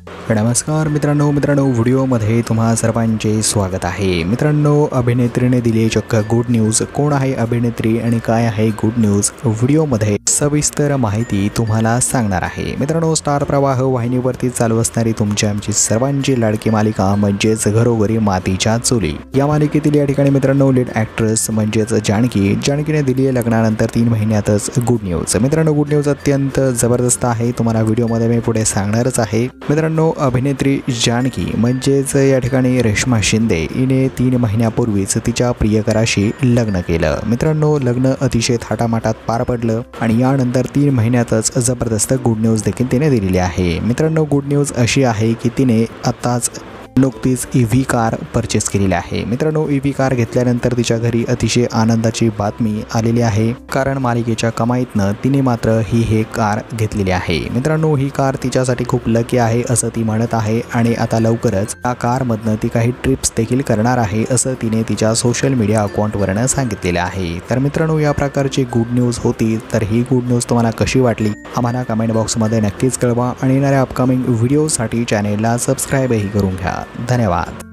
नमस्कार मित्रांनो व्हिडिओमध्ये तुम्हा सर्वांचे स्वागत आहे। मित्रांनो, अभिनेत्रीने दिली चक्क गुड न्यूज। कोण आहे अभिनेत्री आणि काय आहे गुड न्यूज, व्हिडिओमध्ये सविस्तर माहिती तुम्हाला सांगणार आहे। मित्रांनो, स्टार प्रवाह वाहिनीवरती चालू असणारी तुमची आमची सर्वांची लाडकी मालिका म्हणजेच घरोघरी मातीच्या चुली या मालिकेतील या ठिकाणी मित्रांनो लीड ॲक्ट्रेस म्हणजेच जानकीने दिली आहे लग्नानंतर 3 महिन्यातच गुड न्यूज। मित्रांनो, गुड न्यूज अत्यंत जबरदस्त आहे, तुम्हाला व्हिडिओमध्ये मी पुढे सांगणारच आहे। मित्रांनो, अभिनेत्री जानकी म्हणजेच या ठिकाणी रेश्मा शिंदे हिने 3 महिन्यापूर्वीच तिच्या प्रियकराशी लग्न केलं। मित्रांनो, लग्न अतिशय थाटामाटात पार पडलं आणि यानंतर 3 महिन्यातच जबरदस्त गुड न्यूज देखील तिने दिलेली आहे। मित्रांनो, गुड न्यूज अशी आहे की तिने आताच नुकतीच EV कार परचेस केलेली आहे। मित्रांनो, EV कार घेतल्यानंतर तिच्या घरी अतिशय आनंदाची बातमी आलेली आहे, कारण मालिकेच्या कमाईतनं तिने मात्र ही कार घेतलेली आहे। मित्रांनो, ही कार तिच्यासाठी खूप लकी आहे असं ती म्हणत आहे आणि आता लवकरच या कारमधनं ती काही ट्रिप्स देखील करणार आहे असं तिने तिच्या सोशल मीडिया अकाउंटवरनं सांगितलेलं आहे। तर मित्रांनो, या प्रकारची गुड न्यूज होती, तर ही गुड न्यूज तुम्हाला कशी वाटली आम्हाला कमेंट बॉक्समध्ये नक्कीच कळवा आणि येणाऱ्या अपकमिंग व्हिडिओसाठी चॅनेलला सबस्क्राईबही करून घ्या। धन्यवाद।